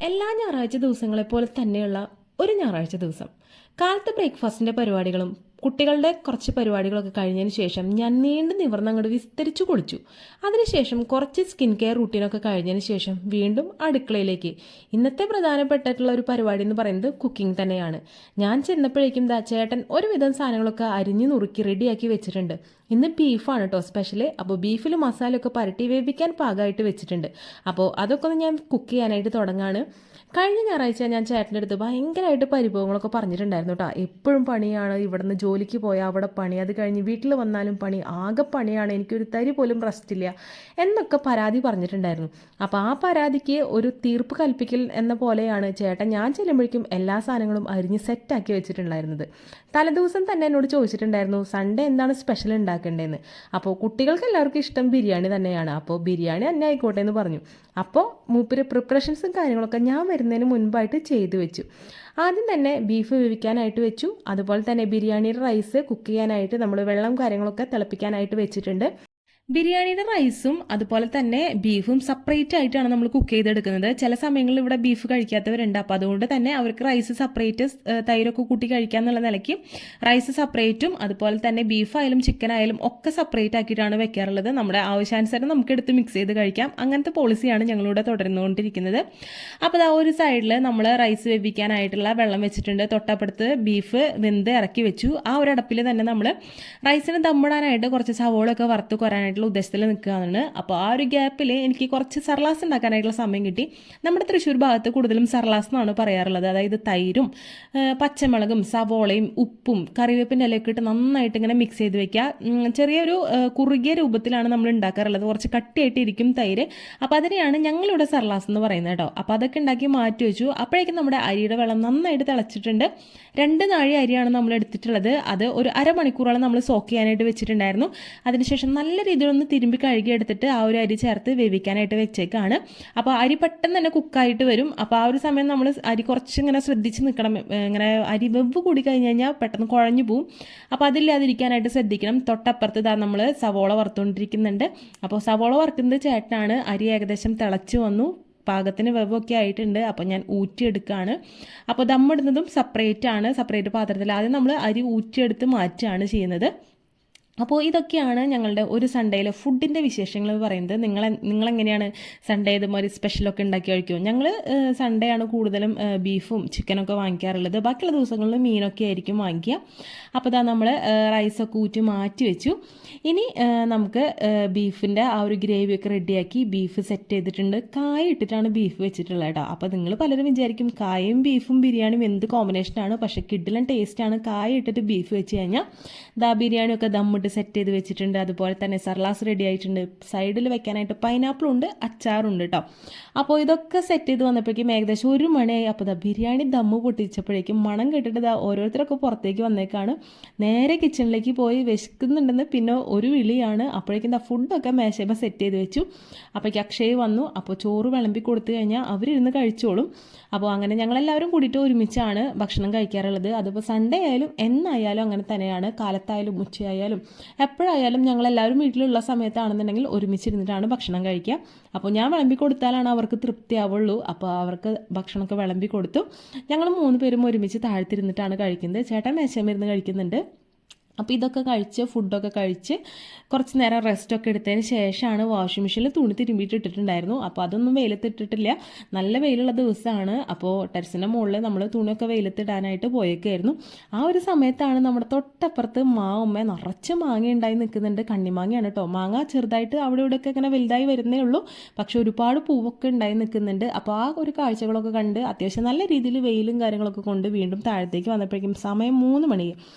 എല്ലാ ഞായറാഴ്ച ദിവസങ്ങളെപ്പോലെ തന്നെയുള്ള ഒരു ഞായറാഴ്ച ദിവസം കാലത്തെ ബ്രേക്ക്ഫാസ്റ്റിൻ്റെ പരിപാടികളും കുട്ടികളുടെ കുറച്ച് പരിപാടികളൊക്കെ കഴിഞ്ഞതിന് ശേഷം ഞാൻ നീണ്ടു നിവർന്ന് അങ്ങോട്ട് വിസ്തരിച്ചു കുളിച്ചു. അതിനുശേഷം കുറച്ച് സ്കിൻ കെയർ റൂട്ടീനൊക്കെ കഴിഞ്ഞതിന് ശേഷം വീണ്ടും അടുക്കളയിലേക്ക്. ഇന്നത്തെ പ്രധാനപ്പെട്ടിട്ടുള്ള ഒരു പരിപാടി എന്ന് പറയുന്നത് കുക്കിംഗ് തന്നെയാണ്. ഞാൻ ചെന്നപ്പോഴേക്കും ചേട്ടൻ ഒരുവിധം സാധനങ്ങളൊക്കെ അരിഞ്ഞു നുറുക്കി റെഡിയാക്കി വെച്ചിട്ടുണ്ട്. ഇന്ന് ബീഫാണ് കേട്ടോ സ്പെഷ്യൽ. അപ്പോൾ ബീഫിൽ മസാലയൊക്കെ പരട്ടി വേവിക്കാൻ പാകമായിട്ട് വെച്ചിട്ടുണ്ട്. അപ്പോൾ അതൊക്കെ ഒന്ന് ഞാൻ കുക്ക് ചെയ്യാനായിട്ട് തുടങ്ങാണ്. കഴിഞ്ഞ ഞായറാഴ്ച ഞാൻ ചേട്ടൻ്റെ അടുത്ത് ഭയങ്കരമായിട്ട് പരിഭവങ്ങളൊക്കെ പറഞ്ഞിട്ടുണ്ടായിരുന്നു കേട്ടോ. എപ്പോഴും പണിയാണ്, ഇവിടെ നിന്ന് ജോലിക്ക് പോയാൽ അവിടെ പണി, അത് കഴിഞ്ഞ് വീട്ടിൽ വന്നാലും പണി, ആകെ പണിയാണ്, എനിക്കൊരു തരി പോലും റെസ്റ്റ് ഇല്ല എന്നൊക്കെ പരാതി പറഞ്ഞിട്ടുണ്ടായിരുന്നു. അപ്പോൾ ആ പരാതിക്ക് ഒരു തീർപ്പ് കൽപ്പിക്കൽ എന്ന പോലെയാണ് ചേട്ടൻ ഞാൻ ചെല്ലുമ്പോഴേക്കും എല്ലാ സാധനങ്ങളും അരിഞ്ഞ് സെറ്റാക്കി വെച്ചിട്ടുണ്ടായിരുന്നത്. തലേദിവസം തന്നെ എന്നോട് ചോദിച്ചിട്ടുണ്ടായിരുന്നു സൺഡേ എന്താണ് സ്പെഷ്യൽ ഉണ്ടാക്കേണ്ടതെന്ന്. അപ്പോൾ കുട്ടികൾക്ക് എല്ലാവർക്കും ഇഷ്ടം ബിരിയാണി തന്നെയാണ്. അപ്പോൾ ബിരിയാണി തന്നെ ആയിക്കോട്ടെ എന്ന് പറഞ്ഞു. അപ്പോൾ മൂപ്പര് പ്രിപ്പറേഷൻസും കാര്യങ്ങളൊക്കെ ഞാൻ വരുന്നതിന് മുൻപായിട്ട് ചെയ്തു വെച്ചു. ആദ്യം തന്നെ ബീഫ് വേവിക്കാനായിട്ട് വെച്ചു. അതുപോലെ തന്നെ ബിരിയാണിയുടെ റൈസ് കുക്ക് ചെയ്യാനായിട്ട് നമ്മൾ വെള്ളം കാര്യങ്ങളൊക്കെ തിളപ്പിക്കാനായിട്ട് വെച്ചിട്ടുണ്ട്. ബിരിയാണിയുടെ റൈസും അതുപോലെ തന്നെ ബീഫും സെപ്പറേറ്റ് ആയിട്ടാണ് നമ്മൾ കുക്ക് ചെയ്തെടുക്കുന്നത്. ചില സമയങ്ങളിൽ ഇവിടെ ബീഫ് കഴിക്കാത്തവരുണ്ട്. അപ്പോൾ അതുകൊണ്ട് തന്നെ അവർക്ക് റൈസ് സെപ്പറേറ്റ്, തൈരൊക്കെ കൂട്ടി കഴിക്കാന്നുള്ള നിലയ്ക്ക് റൈസ് സെപ്പറേറ്റും അതുപോലെ തന്നെ ബീഫായാലും ചിക്കൻ ആയാലും ഒക്കെ സെപ്പറേറ്റ് ആക്കിയിട്ടാണ് വെക്കാറുള്ളത്. നമ്മുടെ ആവശ്യാനുസരണം നമുക്ക് എടുത്ത് മിക്സ് ചെയ്ത് കഴിക്കാം. അങ്ങനത്തെ പോളിസിയാണ് ഞങ്ങളിവിടെ തുടർന്നുകൊണ്ടിരിക്കുന്നത്. അപ്പോൾ ആ ഒരു സൈഡിൽ നമ്മൾ റൈസ് വേവിക്കാനായിട്ടുള്ള വെള്ളം വെച്ചിട്ടുണ്ട്. തൊട്ടപ്പുറത്ത് ബീഫ് വെന്ത് ഇറക്കി വെച്ചു. ആ ഒരു അടപ്പിൽ തന്നെ നമ്മൾ റൈസിന് ദമ്മിടാനായിട്ട് കുറച്ച് സവോളൊക്കെ വറുത്ത് കൊരാനായിട്ട് ഉദ്ദേശത്തിൽ നിൽക്കുകയാണ്. അപ്പോൾ ആ ഒരു ഗ്യാപ്പിൽ എനിക്ക് കുറച്ച് സർലാസ് ഉണ്ടാക്കാനായിട്ടുള്ള സമയം കിട്ടി. നമ്മുടെ തൃശ്ശൂർ ഭാഗത്ത് കൂടുതലും സർലാസ് എന്നാണ് പറയാറുള്ളത്. അതായത് തൈരും പച്ചമുളകും സവോളയും ഉപ്പും കറിവേപ്പിൻ്റെ ഇലയൊക്കെ ഇട്ട് നന്നായിട്ട് ഇങ്ങനെ മിക്സ് ചെയ്ത് വെക്കുക. ചെറിയൊരു കുറുകിയ രൂപത്തിലാണ് നമ്മൾ ഉണ്ടാക്കാറുള്ളത്. കുറച്ച് കട്ടിയായിട്ട് ഇരിക്കും തൈര്. അപ്പോൾ അതിനെയാണ് ഞങ്ങളിവിടെ സർലാസ് എന്ന് പറയുന്നത് കേട്ടോ. അപ്പോൾ അതൊക്കെ ഉണ്ടാക്കി മാറ്റി വെച്ചു. അപ്പോഴേക്കും നമ്മുടെ അരിയുടെ വെള്ളം നന്നായിട്ട് തിളച്ചിട്ടുണ്ട്. 2 നാഴി അരിയാണ് നമ്മൾ എടുത്തിട്ടുള്ളത്. അത് ഒരു അരമണിക്കൂറോളം നമ്മൾ സോക്ക് ചെയ്യാനായിട്ട് വെച്ചിട്ടുണ്ടായിരുന്നു. അതിനുശേഷം നല്ല രീതിയിലൊന്ന് തിരുമ്പി കഴുകി എടുത്തിട്ട് ആ ഒരു അരി ചേർത്ത് വേവിക്കാനായിട്ട് വെച്ചേക്കാണ്. അപ്പോൾ അരി പെട്ടെന്ന് തന്നെ കുക്കായിട്ട് വരും. അപ്പോൾ ആ ഒരു സമയം നമ്മൾ അരി കുറച്ച് ഇങ്ങനെ ശ്രദ്ധിച്ച് നിൽക്കണം. ഇങ്ങനെ അരി വെവ് കൂടി കഴിഞ്ഞ് കഴിഞ്ഞാൽ പെട്ടെന്ന് കുഴഞ്ഞു പോവും. അപ്പോൾ അതില്ലാതിരിക്കാനായിട്ട് ശ്രദ്ധിക്കണം. തൊട്ടപ്പുറത്ത് ഇതാ നമ്മൾ സവോള വറുത്തുകൊണ്ടിരിക്കുന്നുണ്ട്. അപ്പോൾ സവോള വറുക്കുന്നത് ചേട്ടനാണ്. അരി ഏകദേശം തിളച്ച് വന്നു, പാകത്തിന് വെവൊക്കെ ആയിട്ടുണ്ട്. അപ്പോൾ ഞാൻ ഊറ്റിയെടുക്കുകയാണ്. അപ്പോൾ ദമ്മിടുന്നതും സെപ്പറേറ്റ് പാത്രത്തിൽ ആദ്യം നമ്മൾ അരി ഊറ്റിയെടുത്ത് മാറ്റുകയാണ് ചെയ്യുന്നത്. അപ്പോൾ ഇതൊക്കെയാണ് ഞങ്ങളുടെ ഒരു സൺഡേയിലെ ഫുഡിൻ്റെ വിശേഷങ്ങൾ എന്ന് പറയുന്നത്. നിങ്ങളെങ്ങനെയാണ് സൺഡേ ഇതുമാതിരി സ്പെഷ്യലൊക്കെ ഉണ്ടാക്കി കഴിക്കുമോ? ഞങ്ങൾ സൺഡേ ആണ് കൂടുതലും ബീഫും ചിക്കനൊക്കെ വാങ്ങിക്കാറുള്ളത്. ബാക്കിയുള്ള ദിവസങ്ങളിൽ മീനൊക്കെ ആയിരിക്കും വാങ്ങിക്കുക. അപ്പോൾ ഇതാ നമ്മൾ റൈസൊക്കെ ഊറ്റി മാറ്റി വെച്ചു. ഇനി നമുക്ക് ബീഫിൻ്റെ ആ ഒരു ഗ്രേവിയൊക്കെ റെഡിയാക്കി ബീഫ് സെറ്റ് ചെയ്തിട്ടുണ്ട്. കായ ഇട്ടിട്ടാണ് ബീഫ് വെച്ചിട്ടുള്ളത് കേട്ടോ. അപ്പോൾ നിങ്ങൾ പലരും വിചാരിക്കും കായയും ബീഫും ബിരിയാണിയും എന്ത് കോമ്പിനേഷനാണ്. പക്ഷേ കിഡിലും ടേസ്റ്റാണ് കായ ഇട്ടിട്ട് ബീഫ് വെച്ച് കഴിഞ്ഞാൽ. ബിരിയാണിയൊക്കെ ദമ്മിട്ട് സെറ്റ് ചെയ്ത് വെച്ചിട്ടുണ്ട്. അതുപോലെ തന്നെ സർലാസ് റെഡി ആയിട്ടുണ്ട്. സൈഡിൽ വെക്കാനായിട്ട് പൈനാപ്പിളും ഉണ്ട്, അച്ചാറുണ്ട് കേട്ടോ. അപ്പോൾ ഇതൊക്കെ സെറ്റ് ചെയ്ത് വന്നപ്പോഴേക്കും ഏകദേശം 1 മണിയായി. അപ്പോൾ ബിരിയാണി ദമ്മ് പൊട്ടിച്ചപ്പോഴേക്കും മണം കേട്ടിട്ട് ഓരോരുത്തരൊക്കെ പുറത്തേക്ക് വന്നേക്കാണ്. നേരെ കിച്ചണിലേക്ക് പോയി വിശക്കുന്നുണ്ടെന്ന് പിന്നെ ഒരു വിളിയാണ്. അപ്പോഴേക്കും ഫുഡൊക്കെ മേശമ സെറ്റ് ചെയ്ത് വെച്ചു. അപ്പോഴേക്കും അക്ഷയ് വന്നു. അപ്പോൾ ചോറ് വിളമ്പി കൊടുത്തു കഴിഞ്ഞാൽ അവരിരുന്ന് കഴിച്ചോളും. അപ്പോൾ അങ്ങനെ ഞങ്ങളെല്ലാവരും കൂടിയിട്ട് ഒരുമിച്ചാണ് ഭക്ഷണം കഴിക്കാറുള്ളത്. അതിപ്പോൾ സൺഡേ ആയാലും എന്നായാലും അങ്ങനെ തന്നെയാണ്. കാലത്തായാലും ഉച്ചയായാലും എപ്പോഴായാലും ഞങ്ങളെല്ലാവരും വീട്ടിലുള്ള സമയത്താണെന്നുണ്ടെങ്കിൽ ഒരുമിച്ചിരുന്നിട്ടാണ് ഭക്ഷണം കഴിക്കുക. അപ്പോൾ ഞാൻ വിളമ്പി കൊടുത്താലാണ് അവർക്ക് തൃപ്തിയാവുള്ളൂ. അപ്പോൾ അവർക്ക് ഭക്ഷണമൊക്കെ വിളമ്പി കൊടുത്തു. ഞങ്ങൾ 3 പേരും ഒരുമിച്ച് താഴ്ത്തിരുന്നിട്ടാണ് കഴിക്കുന്നത്. ചേട്ടൻ മേശമേരുന്ന് കഴിക്കുന്നുണ്ട്. അപ്പോൾ ഇതൊക്കെ കഴിച്ച് ഫുഡൊക്കെ കഴിച്ച് കുറച്ച് നേരം റെസ്റ്റൊക്കെ എടുത്തതിന് ശേഷമാണ് വാഷിംഗ് മെഷീനിൽ തുണി തിരുമ്പിയിട്ട് ഇട്ടിട്ടുണ്ടായിരുന്നു. അപ്പോൾ അതൊന്നും വെയിലത്തിട്ടിട്ടില്ല. നല്ല വെയിലുള്ള ദിവസമാണ്. അപ്പോൾ ടെറസിൻ്റെ മുകളിൽ നമ്മൾ തുണിയൊക്കെ വെയിലത്തിടാനായിട്ട് പോയേക്കായിരുന്നു. ആ ഒരു സമയത്താണ് നമ്മുടെ തൊട്ടപ്പുറത്ത് മാവുമ്മ നിറച്ച് മാങ്ങ ഉണ്ടായി നിൽക്കുന്നുണ്ട്. കണ്ണിമാങ്ങയാണ് കേട്ടോ. മാങ്ങ ചെറുതായിട്ട് അവിടെ ഇവിടെയൊക്കെ ഇങ്ങനെ വലുതായി വരുന്നേ ഉള്ളൂ. പക്ഷെ ഒരുപാട് പൂവൊക്കെ ഉണ്ടായി നിൽക്കുന്നുണ്ട്. അപ്പോൾ ആ ഒരു കാഴ്ചകളൊക്കെ കണ്ട് അത്യാവശ്യം നല്ല രീതിയിൽ വെയിലും കാര്യങ്ങളൊക്കെ കൊണ്ട് വീണ്ടും താഴത്തേക്ക് വന്നപ്പോഴേക്കും സമയം 3 മണി.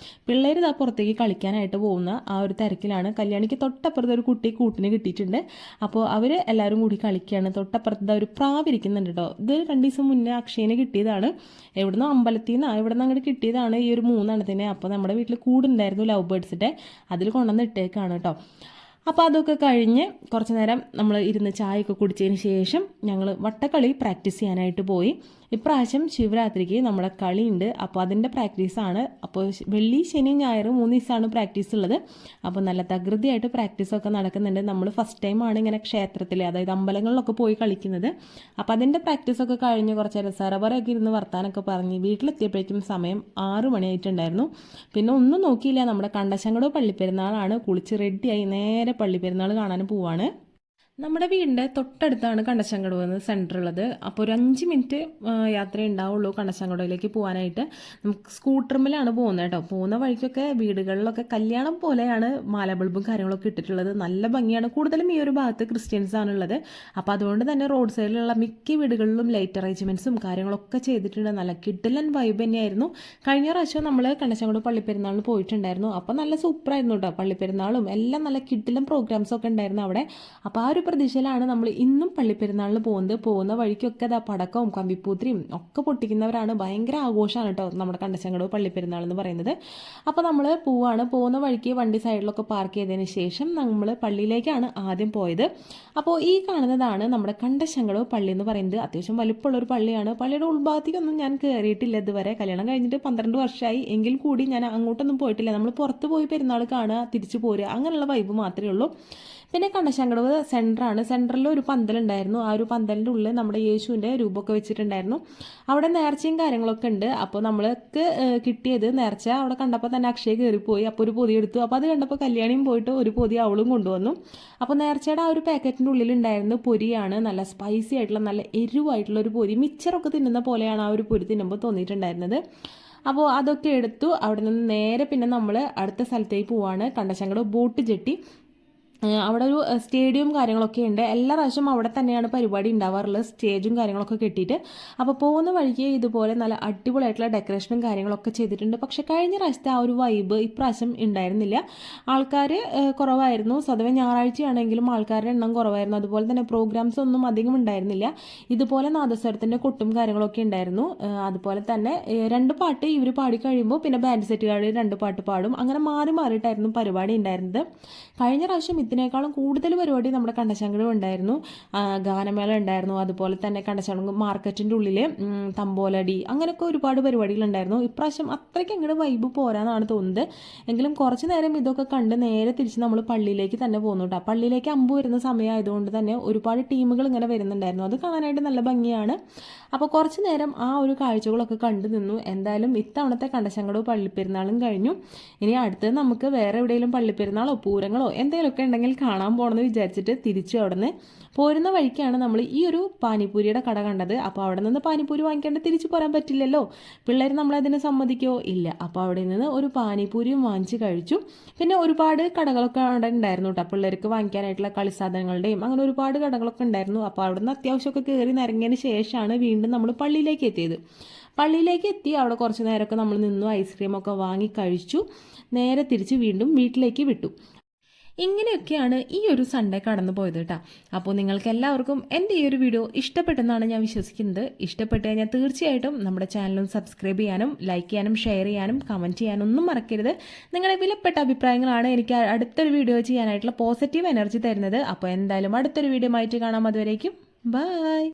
പിള്ളേർ ഇതാ പുറത്തേക്ക് കളിക്കാനായിട്ട് പോകുന്ന ആ ഒരു തിരക്കിലാണ്. കല്യാണിക്ക് തൊട്ടപ്പുറത്ത് ഒരു കുട്ടി കൂട്ടിന് കിട്ടിയിട്ടുണ്ട്. അപ്പോൾ അവർ എല്ലാവരും കൂടി കളിക്കുകയാണ്. തൊട്ടപ്പുറത്ത് ഒരു പ്രാവിരിക്കുന്നുണ്ട് കേട്ടോ. ഇത് 2 ദിവസം മുന്നേ അക്ഷയന് കിട്ടിയതാണ്. എവിടുന്ന് അമ്പലത്തിൽ നിന്ന് അങ്ങോട്ട് കിട്ടിയതാണ് ഈ ഒരു 3 എണ്ണത്തിന്. അപ്പോൾ നമ്മുടെ വീട്ടിൽ കൂടുണ്ടായിരുന്നു ലവ് ബേർഡ്സിൻ്റെ, അതിൽ കൊണ്ടുവന്ന് ഇട്ടേക്കാണ് കേട്ടോ. അപ്പോൾ അതൊക്കെ കഴിഞ്ഞ് കുറച്ച് നേരം നമ്മൾ ഇരുന്ന് ചായയൊക്കെ കുടിച്ചതിന് ശേഷം ഞങ്ങൾ വട്ടക്കളി പ്രാക്ടീസ് ചെയ്യാനായിട്ട് പോയി. ഇപ്രാവശ്യം ശിവരാത്രിക്ക് നമ്മുടെ കളിയുണ്ട്. അപ്പോൾ അതിൻ്റെ പ്രാക്ടീസാണ്. അപ്പോൾ വെള്ളി ശനി ഞായർ 3 ദിവസമാണ് പ്രാക്ടീസ് ഉള്ളത്. അപ്പോൾ നല്ല തകൃതിയായിട്ട് പ്രാക്ടീസൊക്കെ നടക്കുന്നുണ്ട്. നമ്മൾ ഫസ്റ്റ് ടൈമാണ് ഇങ്ങനെ ക്ഷേത്രത്തിൽ, അതായത് അമ്പലങ്ങളിലൊക്കെ പോയി കളിക്കുന്നത്. അപ്പോൾ അതിൻ്റെ പ്രാക്ടീസൊക്കെ കഴിഞ്ഞ് കുറച്ച് നേരം സെറവറൊക്കെ ഇരുന്ന് വർത്താനൊക്കെ പറഞ്ഞ് വീട്ടിലെത്തിയപ്പോഴേക്കും സമയം 6 മണിയായിട്ടുണ്ടായിരുന്നു. പിന്നെ ഒന്നും നോക്കിയില്ല, നമ്മുടെ കണ്ടശങ്കടോ പള്ളിപ്പെരുന്നാളാണ്. കുളിച്ച് റെഡിയായി നേരെ പള്ളിപ്പെരുന്നാൾ കാണാൻ പോവാണ്. നമ്മുടെ വീടിൻ്റെ തൊട്ടടുത്താണ് കണ്ടശങ്കടവ് എന്ന് സെൻറ്റർ ഉള്ളത്. അപ്പോൾ ഒരു 5 മിനിറ്റ് യാത്ര ഉണ്ടാവുള്ളൂ കണ്ടശങ്കടവിലേക്ക് പോകാനായിട്ട്. നമുക്ക് സ്കൂട്ടറിലാണ് പോകുന്നത് കേട്ടോ. പോകുന്ന വഴിക്കൊക്കെ വീടുകളിലൊക്കെ കല്യാണം പോലെയാണ് മാല ബൾബും കാര്യങ്ങളൊക്കെ ഇട്ടിട്ടുള്ളത്. നല്ല ഭംഗിയാണ്. കൂടുതലും ഈ ഒരു ഭാഗത്ത് ക്രിസ്ത്യൻസ് ആണുള്ളത്. അപ്പോൾ അതുകൊണ്ട് തന്നെ റോഡ് സൈഡിലുള്ള മിക്ക വീടുകളിലും ലൈറ്റ് അറേഞ്ച്മെൻറ്റ്സും കാര്യങ്ങളൊക്കെ ചെയ്തിട്ടുണ്ട്. നല്ല കിഡിലൻ വൈബ് തന്നെയായിരുന്നു. കഴിഞ്ഞ പ്രാവശ്യം നമ്മൾ കണ്ടശങ്കടവ് പള്ളിപ്പെരുന്നാളിന് പോയിട്ടുണ്ടായിരുന്നു. അപ്പോൾ നല്ല സൂപ്പറായിരുന്നു കേട്ടോ. പള്ളിപ്പെരുന്നാളും എല്ലാം നല്ല കിഡിലൻ പ്രോഗ്രാംസൊക്കെ ഉണ്ടായിരുന്നു അവിടെ. അപ്പോൾ ആ ഒരു പ്രതീക്ഷയിലാണ് നമ്മൾ ഇന്നും പള്ളിപ്പെരുന്നാളിന് പോകുന്ന വഴിക്കൊക്കെ പടക്കവും കമ്പിപ്പൂത്തിരിയും ഒക്കെ പൊട്ടിക്കുന്നവരാണ്. ഭയങ്കര ആഘോഷമാണ് കേട്ടോ നമ്മുടെ കണ്ടശങ്കടവ് പള്ളിപ്പെരുന്നാൾ എന്ന് പറയുന്നത്. അപ്പോൾ നമ്മൾ പോകുന്ന വഴിക്ക് വണ്ടി സൈഡിലൊക്കെ പാർക്ക് ചെയ്തതിന് ശേഷം നമ്മൾ പള്ളിയിലേക്കാണ് ആദ്യം പോയത്. അപ്പോൾ ഈ കാണുന്നതാണ് നമ്മുടെ കണ്ടശങ്കടവ് പള്ളി എന്ന് പറയുന്നത്. അത്യാവശ്യം വലിപ്പമുള്ളൊരു പള്ളിയാണ്. പള്ളിയുടെ ഉൾഭാഗത്തേക്കൊന്നും ഞാൻ കയറിയിട്ടില്ല ഇതുവരെ. കല്യാണം കഴിഞ്ഞിട്ട് 12 വർഷമായി എങ്കിൽ കൂടി ഞാൻ അങ്ങോട്ടൊന്നും പോയിട്ടില്ല. നമ്മൾ പുറത്ത് പോയി പെരുന്നാൾ കാണുക, തിരിച്ചു പോരുക, അങ്ങനെയുള്ള വൈബ് മാത്രമേ ഉള്ളൂ. പിന്നെ കണ്ടശങ്കടവ് സെൻറ്ററാണ്. സെൻറ്ററിൽ ഒരു പന്തലുണ്ടായിരുന്നു. ആ ഒരു പന്തലിൻ്റെ ഉള്ളിൽ നമ്മുടെ യേശുവിൻ്റെ രൂപമൊക്കെ വെച്ചിട്ടുണ്ടായിരുന്നു. അവിടെ നേർച്ചയും കാര്യങ്ങളൊക്കെ ഉണ്ട്. അപ്പോൾ നമ്മൾക്ക് കിട്ടിയത് നേർച്ച അവിടെ കണ്ടപ്പോൾ തന്നെ അക്ഷയ കയറിപ്പോയി. അപ്പോൾ ഒരു പൊതി എടുത്തു. അപ്പോൾ അത് കണ്ടപ്പോൾ കല്യാണിയും പോയിട്ട് ഒരു പൊതി അവളും കൊണ്ടുവന്നു. അപ്പോൾ നേർച്ചയുടെ ആ ഒരു പാക്കറ്റിൻ്റെ ഉള്ളിലുണ്ടായിരുന്നു പൊരിയാണ്. നല്ല സ്പൈസി ആയിട്ടുള്ള നല്ല എരിവായിട്ടുള്ള ഒരു പൊരി. മിച്ചറൊക്കെ തിന്നുന്ന പോലെയാണ് ആ ഒരു പൊരി തിന്നുമ്പോൾ തോന്നിയിട്ടുണ്ടായിരുന്നത്. അപ്പോൾ അതൊക്കെ എടുത്തു. അവിടെ നിന്ന് നേരെ പിന്നെ നമ്മൾ അടുത്ത സ്ഥലത്തേക്ക് പോവാണ്. Kandassankadavu boat jetty. അവിടെ ഒരു സ്റ്റേഡിയം കാര്യങ്ങളൊക്കെ ഉണ്ട്. എല്ലാ പ്രാവശ്യവും അവിടെ തന്നെയാണ് പരിപാടി ഉണ്ടാവാറുള്ളത്, സ്റ്റേജും കാര്യങ്ങളൊക്കെ കെട്ടിയിട്ട്. അപ്പോൾ പോകുന്ന വഴിക്ക് ഇതുപോലെ നല്ല അടിപൊളിയായിട്ടുള്ള ഡെക്കറേഷനും കാര്യങ്ങളൊക്കെ ചെയ്തിട്ടുണ്ട്. പക്ഷെ കഴിഞ്ഞ പ്രാവശ്യത്തെ ആ ഒരു വൈബ് ഇപ്രാവശ്യം ഉണ്ടായിരുന്നില്ല. ആൾക്കാർ കുറവായിരുന്നു. സ്വതവേ ഞായറാഴ്ചയാണെങ്കിലും ആൾക്കാരുടെ എണ്ണം കുറവായിരുന്നു. അതുപോലെ തന്നെ പ്രോഗ്രാംസ് ഒന്നും അധികം ഉണ്ടായിരുന്നില്ല. ഇതുപോലെ നാദസ്വരത്തിൻ്റെ കൊട്ടും കാര്യങ്ങളൊക്കെ ഉണ്ടായിരുന്നു. അതുപോലെ തന്നെ 2 പാട്ട് ഇവർ പാടി കഴിയുമ്പോൾ പിന്നെ ബാൻഡ് സെറ്റുകാർ 2 പാട്ട് പാടും. അങ്ങനെ മാറി മാറിയിട്ടായിരുന്നു പരിപാടി ഉണ്ടായിരുന്നത്. കഴിഞ്ഞ പ്രാവശ്യം ഇതിനേക്കാളും കൂടുതൽ പരിപാടി നമ്മുടെ കണ്ടശങ്കടവ് ഉണ്ടായിരുന്നു. ഗാനമേള ഉണ്ടായിരുന്നു. അതുപോലെ തന്നെ കണ്ടശങ്കടവ് മാർക്കറ്റിൻ്റെ ഉള്ളിൽ തമ്പോലടി, അങ്ങനെയൊക്കെ ഒരുപാട് പരിപാടികളുണ്ടായിരുന്നു. ഇപ്രാവശ്യം അത്രയ്ക്ക് അങ്ങോട്ട് വൈബ് പോരാന്നാണ് തോന്നുന്നത്. എങ്കിലും കുറച്ച് നേരം ഇതൊക്കെ കണ്ട് നേരെ തിരിച്ച് നമ്മൾ പള്ളിയിലേക്ക് തന്നെ പോകുന്നു കേട്ടോ. പള്ളിയിലേക്ക് അമ്പ് വരുന്ന സമയമായതുകൊണ്ട് തന്നെ ഒരുപാട് ടീമുകൾ ഇങ്ങനെ വരുന്നുണ്ടായിരുന്നു. അത് കാണാനായിട്ട് നല്ല ഭംഗിയാണ്. അപ്പോൾ കുറച്ച് നേരം ആ ഒരു കാഴ്ചകളൊക്കെ കണ്ടു നിന്നു. എന്തായാലും ഇത്തവണത്തെ കണ്ടശങ്കടവ് പള്ളിപ്പെരുന്നാളും കഴിഞ്ഞു. ഇനി അടുത്തത് നമുക്ക് വേറെ എവിടെയെങ്കിലും പള്ളിപ്പെരുന്നാളോ പൂരങ്ങളോ എന്തെങ്കിലുമൊക്കെ ഉണ്ടെങ്കിൽ കാണാൻ പോകണമെന്ന് വിചാരിച്ചിട്ട് തിരിച്ചു അവിടെ നിന്ന് പോരുന്ന വഴിക്കാണ് നമ്മൾ ഈ ഒരു പാനിപ്പൂരിയുടെ കട കണ്ടത്. അപ്പോൾ അവിടെ നിന്ന് പാനിപ്പൂരി വാങ്ങിക്കാണ്ട് തിരിച്ചു പോരാൻ പറ്റില്ലല്ലോ. പിള്ളേർ നമ്മളതിന് സമ്മതിക്കുമോ? ഇല്ല. അപ്പോൾ അവിടെ നിന്ന് ഒരു പാനിപ്പൂരിയും വാങ്ങിച്ച് കഴിച്ചു. പിന്നെ ഒരുപാട് കടകളൊക്കെ അവിടെ ഉണ്ടായിരുന്നു കേട്ടോ. പിള്ളേർക്ക് വാങ്ങിക്കാനായിട്ടുള്ള കളിസാധനങ്ങളുടെയും അങ്ങനെ ഒരുപാട് കടകളൊക്കെ ഉണ്ടായിരുന്നു. അപ്പോൾ അവിടെ നിന്ന് അത്യാവശ്യമൊക്കെ കയറി നിറങ്ങിയതിന് ശേഷമാണ് വീണ്ടും നമ്മൾ പള്ളിയിലേക്ക് എത്തിയത്. പള്ളിയിലേക്ക് എത്തി അവിടെ കുറച്ച് നേരമൊക്കെ നമ്മൾ നിന്നു, ഐസ്ക്രീമൊക്കെ വാങ്ങി കഴിച്ചു. നേരെ തിരിച്ച് വീണ്ടും വീട്ടിലേക്ക് വിട്ടു. ഇങ്ങനെയൊക്കെയാണ് ഈ ഒരു സൺഡേ കടന്നു പോയത് കേട്ടോ. അപ്പോൾ നിങ്ങൾക്ക് എല്ലാവർക്കും എൻ്റെ ഈ ഒരു വീഡിയോ ഇഷ്ടപ്പെട്ടെന്നാണ് ഞാൻ വിശ്വസിക്കുന്നത്. ഇഷ്ടപ്പെട്ട് കഴിഞ്ഞാൽ തീർച്ചയായിട്ടും നമ്മുടെ ചാനലും സബ്സ്ക്രൈബ് ചെയ്യാനും ലൈക്ക് ചെയ്യാനും ഷെയർ ചെയ്യാനും കമൻറ്റ് ചെയ്യാനും ഒന്നും മറക്കരുത്. നിങ്ങളുടെ വിലപ്പെട്ട അഭിപ്രായങ്ങളാണ് എനിക്ക് അടുത്തൊരു വീഡിയോ ചെയ്യാനായിട്ടുള്ള പോസിറ്റീവ് എനർജി തരുന്നത്. അപ്പോൾ എന്തായാലും അടുത്തൊരു വീഡിയോ ആയിട്ട് കാണാം. അതുവരേക്കും ബൈ.